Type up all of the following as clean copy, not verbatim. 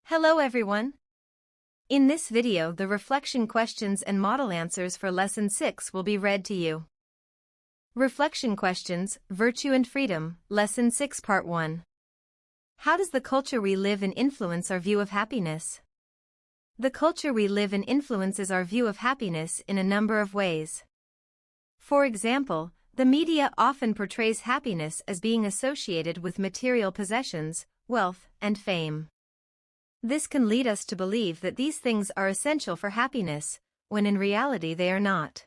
Hello everyone! In this video the reflection questions and model answers for Lesson 6 will be read to you. Reflection questions, Virtue and Freedom, Lesson 6 Part 1. How does the culture we live in influence our view of happiness? The culture we live in influences our view of happiness in a number of ways. For example, the media often portrays happiness as being associated with material possessions, wealth, and fame. This can lead us to believe that these things are essential for happiness, when in reality they are not.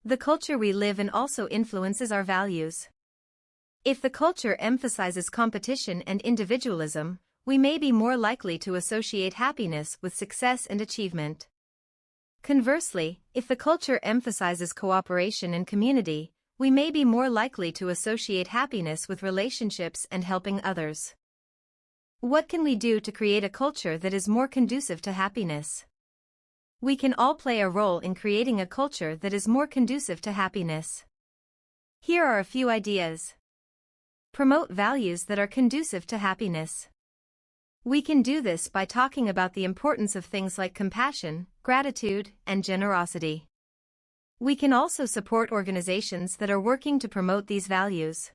The culture we live in also influences our values. If the culture emphasizes competition and individualism, we may be more likely to associate happiness with success and achievement. Conversely, if the culture emphasizes cooperation and community, we may be more likely to associate happiness with relationships and helping others. What can we do to create a culture that is more conducive to happiness? We can all play a role in creating a culture that is more conducive to happiness. Here are a few ideas. Promote values that are conducive to happiness. We can do this by talking about the importance of things like compassion, gratitude, and generosity. We can also support organizations that are working to promote these values.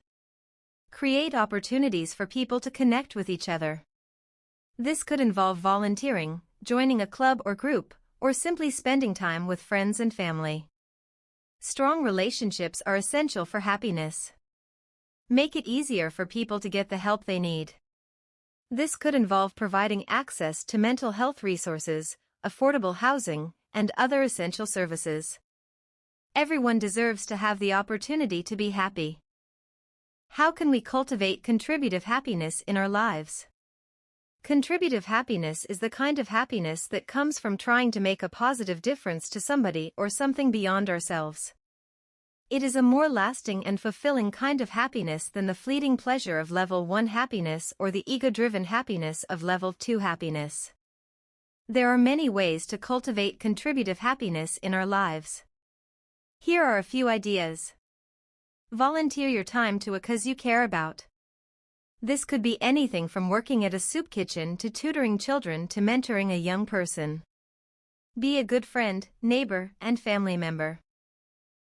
Create opportunities for people to connect with each other. This could involve volunteering, joining a club or group, or simply spending time with friends and family. Strong relationships are essential for happiness. Make it easier for people to get the help they need. This could involve providing access to mental health resources, affordable housing, and other essential services. Everyone deserves to have the opportunity to be happy. How can we cultivate contributive happiness in our lives? Contributive happiness is the kind of happiness that comes from trying to make a positive difference to somebody or something beyond ourselves. It is a more lasting and fulfilling kind of happiness than the fleeting pleasure of level 1 happiness or the ego-driven happiness of level 2 happiness. There are many ways to cultivate contributive happiness in our lives. Here are a few ideas. Volunteer your time to a cause you care about. This could be anything from working at a soup kitchen to tutoring children to mentoring a young person. Be a good friend, neighbor, and family member.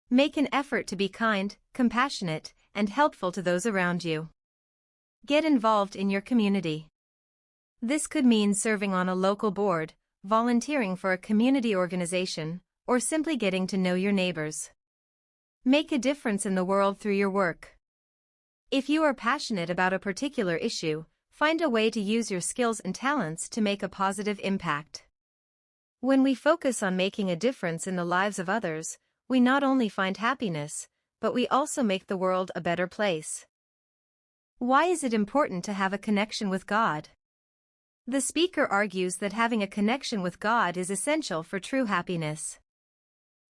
Make an effort to be kind, compassionate, and helpful to those around you. Get involved in your community. This could mean serving on a local board, volunteering for a community organization, or simply getting to know your neighbors. Make a difference in the world through your work. If you are passionate about a particular issue, find a way to use your skills and talents to make a positive impact. When we focus on making a difference in the lives of others, we not only find happiness, but we also make the world a better place. Why is it important to have a connection with God? The speaker argues that having a connection with God is essential for true happiness.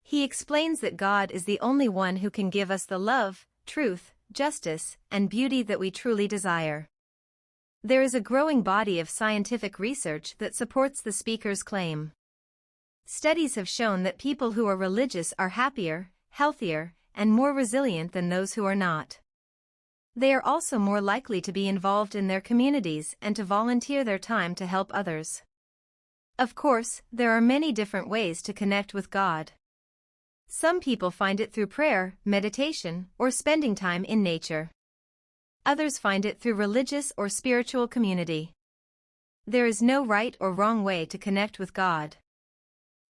He explains that God is the only one who can give us the love, truth, justice, and beauty that we truly desire. There is a growing body of scientific research that supports the speaker's claim. Studies have shown that people who are religious are happier, healthier, and more resilient than those who are not. They are also more likely to be involved in their communities and to volunteer their time to help others. Of course, there are many different ways to connect with God. Some people find it through prayer, meditation, or spending time in nature. Others find it through religious or spiritual community. There is no right or wrong way to connect with God.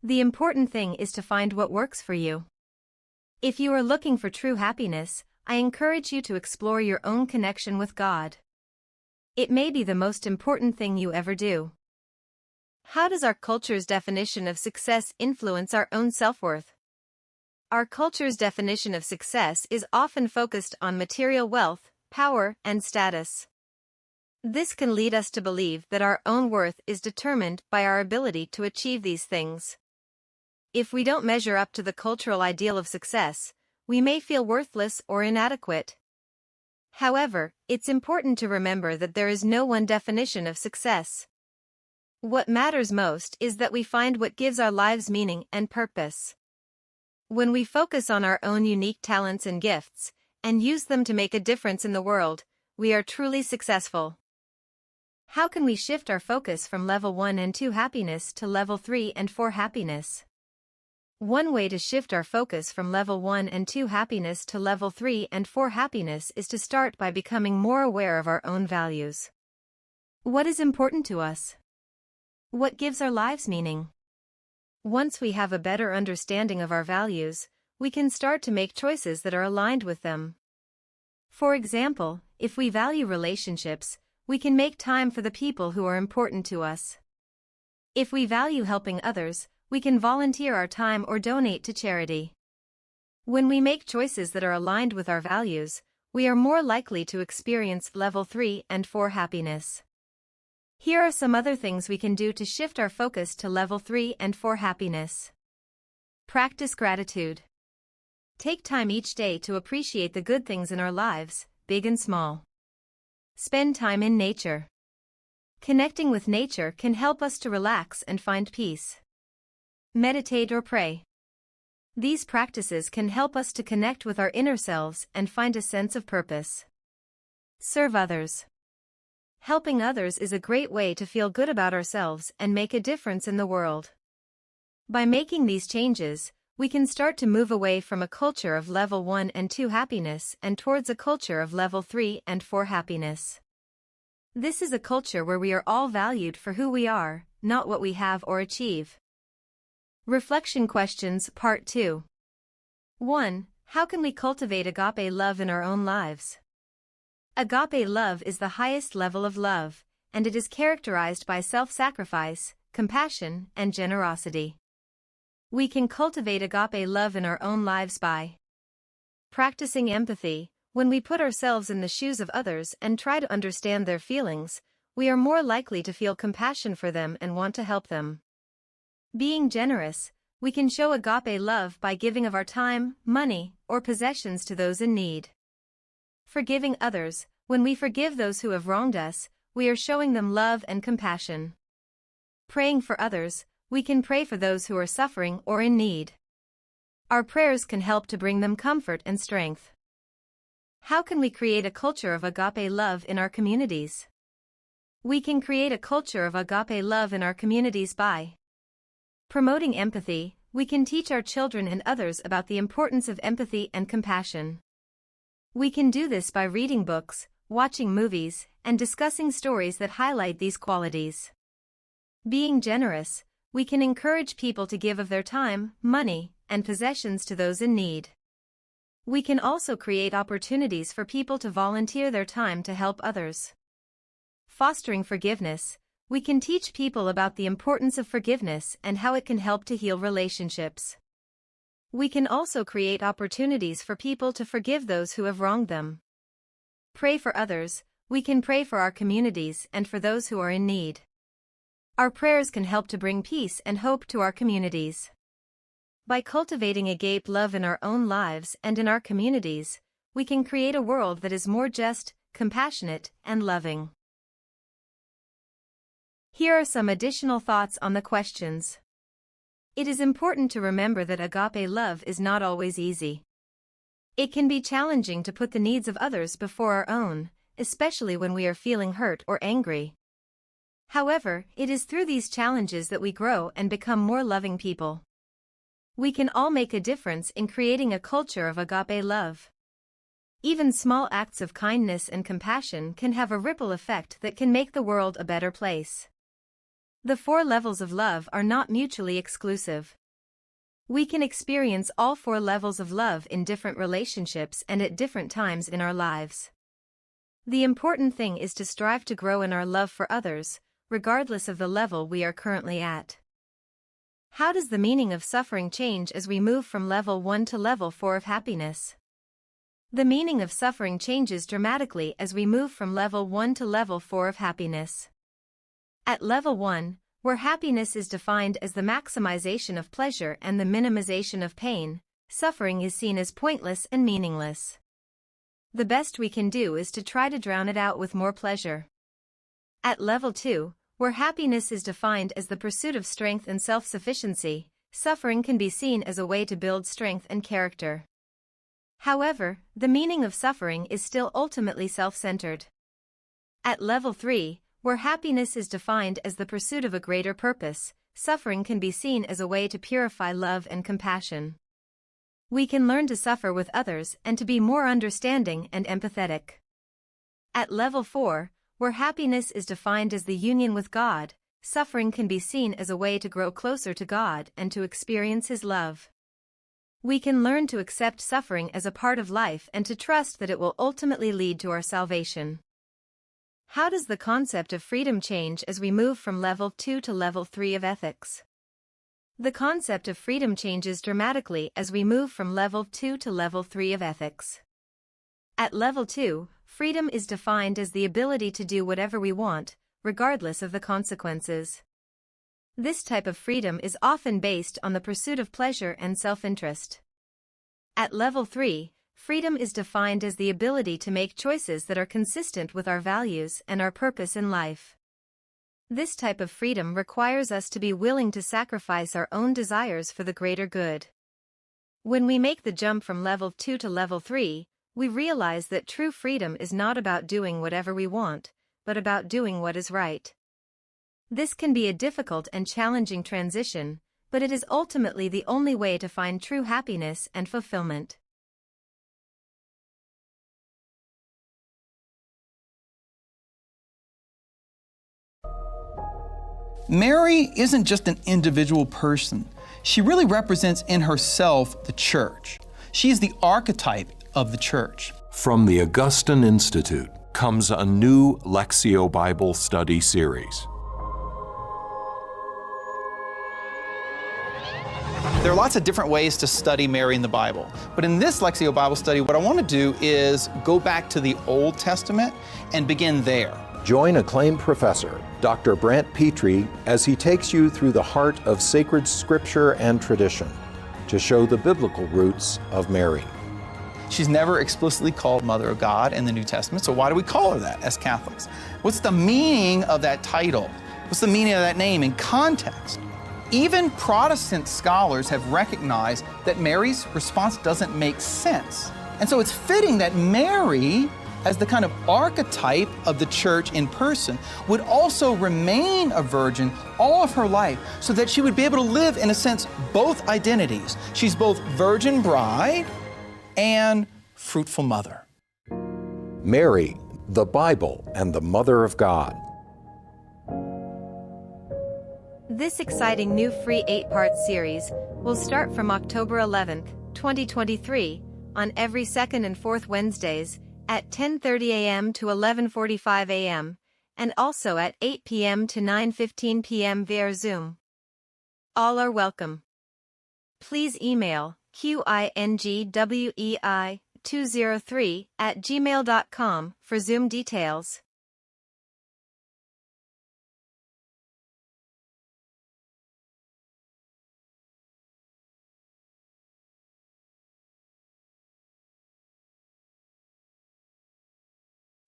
The important thing is to find what works for you. If you are looking for true happiness, I encourage you to explore your own connection with God. It may be the most important thing you ever do. How does our culture's definition of success influence our own self-worth? Our culture's definition of success is often focused on material wealth, power, and status. This can lead us to believe that our own worth is determined by our ability to achieve these things. If we don't measure up to the cultural ideal of success, we may feel worthless or inadequate. However, it's important to remember that there is no one definition of success. What matters most is that we find what gives our lives meaning and purpose. When we focus on our own unique talents and gifts, and use them to make a difference in the world, we are truly successful. How can we shift our focus from level 1 and 2 happiness to level 3 and 4 happiness? One way to shift our focus from level 1 and 2 happiness to level 3 and 4 happiness is to start by becoming more aware of our own values. What is important to us? What gives our lives meaning? Once we have a better understanding of our values, we can start to make choices that are aligned with them. For example, if we value relationships, we can make time for the people who are important to us. If we value helping others, we can volunteer our time or donate to charity. When we make choices that are aligned with our values, we are more likely to experience level 3 and 4 happiness. Here are some other things we can do to shift our focus to level 3 and 4 happiness. Practice gratitude. Take time each day to appreciate the good things in our lives, big and small. Spend time in nature. Connecting with nature can help us to relax and find peace. Meditate or pray. These practices can help us to connect with our inner selves and find a sense of purpose. Serve others. Helping others is a great way to feel good about ourselves and make a difference in the world. By making these changes, we can start to move away from a culture of level 1 and 2 happiness and towards a culture of level 3 and 4 happiness. This is a culture where we are all valued for who we are, not what we have or achieve. Reflection questions, Part 2. 1. How can we cultivate agape love in our own lives? Agape love is the highest level of love, and it is characterized by self-sacrifice, compassion, and generosity. We can cultivate agape love in our own lives by practicing empathy. When we put ourselves in the shoes of others and try to understand their feelings, we are more likely to feel compassion for them and want to help them. Being generous, we can show agape love by giving of our time, money, or possessions to those in need. Forgiving others. When we forgive those who have wronged us, we are showing them love and compassion. Praying for others. We can pray for those who are suffering or in need. Our prayers can help to bring them comfort and strength. How can we create a culture of agape love in our communities? We can create a culture of agape love in our communities by promoting empathy. We can teach our children and others about the importance of empathy and compassion. We can do this by reading books, watching movies, and discussing stories that highlight these qualities. Being generous. We can encourage people to give of their time, money, and possessions to those in need. We can also create opportunities for people to volunteer their time to help others. Fostering forgiveness. We can teach people about the importance of forgiveness and how it can help to heal relationships. We can also create opportunities for people to forgive those who have wronged them. Pray for others. We can pray for our communities and for those who are in need. Our prayers can help to bring peace and hope to our communities. By cultivating agape love in our own lives and in our communities, we can create a world that is more just, compassionate, and loving. Here are some additional thoughts on the questions. It is important to remember that agape love is not always easy. It can be challenging to put the needs of others before our own, especially when we are feeling hurt or angry. However, it is through these challenges that we grow and become more loving people. We can all make a difference in creating a culture of agape love. Even small acts of kindness and compassion can have a ripple effect that can make the world a better place. The 4 levels of love are not mutually exclusive. We can experience all 4 levels of love in different relationships and at different times in our lives. The important thing is to strive to grow in our love for others, regardless of the level we are currently at. How does the meaning of suffering change as we move from level 1 to level 4 of happiness? The meaning of suffering changes dramatically as we move from level 1 to level 4 of happiness. At level 1, where happiness is defined as the maximization of pleasure and the minimization of pain, suffering is seen as pointless and meaningless. The best we can do is to try to drown it out with more pleasure. At level 2, where happiness is defined as the pursuit of strength and self-sufficiency, suffering can be seen as a way to build strength and character. However, the meaning of suffering is still ultimately self-centered. At level 3, Where happiness is defined as the pursuit of a greater purpose, suffering can be seen as a way to purify love and compassion. We can learn to suffer with others and to be more understanding and empathetic. At level 4, where happiness is defined as the union with God, suffering can be seen as a way to grow closer to God and to experience His love. We can learn to accept suffering as a part of life and to trust that it will ultimately lead to our salvation. How does the concept of freedom change as we move from level 2 to level 3 of ethics? The concept of freedom changes dramatically as we move from level 2 to level 3 of ethics. At level 2, freedom is defined as the ability to do whatever we want, regardless of the consequences. This type of freedom is often based on the pursuit of pleasure and self-interest. At level 3, freedom is defined as the ability to make choices that are consistent with our values and our purpose in life. This type of freedom requires us to be willing to sacrifice our own desires for the greater good. When we make the jump from level 2 to level 3, we realize that true freedom is not about doing whatever we want, but about doing what is right. This can be a difficult and challenging transition, but it is ultimately the only way to find true happiness and fulfillment. Mary isn't just an individual person. She really represents in herself the church. She is the archetype of the church. From the Augustine Institute comes a new Lectio Bible study series. There are lots of different ways to study Mary in the Bible, but in this Lectio Bible study, what I want to do is go back to the Old Testament and begin there. Join acclaimed professor, Dr. Brant Petrie, as he takes you through the heart of sacred scripture and tradition to show the biblical roots of Mary. She's never explicitly called Mother of God in the New Testament, so why do we call her that as Catholics? What's the meaning of that title? What's the meaning of that name in context? Even Protestant scholars have recognized that Mary's response doesn't make sense. And so it's fitting that Mary, as the kind of archetype of the church in person, would also remain a virgin all of her life so that she would be able to live, in a sense, both identities. She's both virgin bride and fruitful mother. Mary, the Bible and the Mother of God. This exciting new free 8-part series will start from October 11th, 2023, on every second and fourth Wednesdays at 10:30 a.m. to 11:45 a.m., and also at 8 p.m. to 9:15 p.m. via Zoom. All are welcome. Please email qingwei203@gmail.com for Zoom details.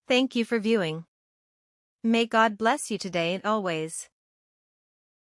Thank you for viewing. May God bless you today and always.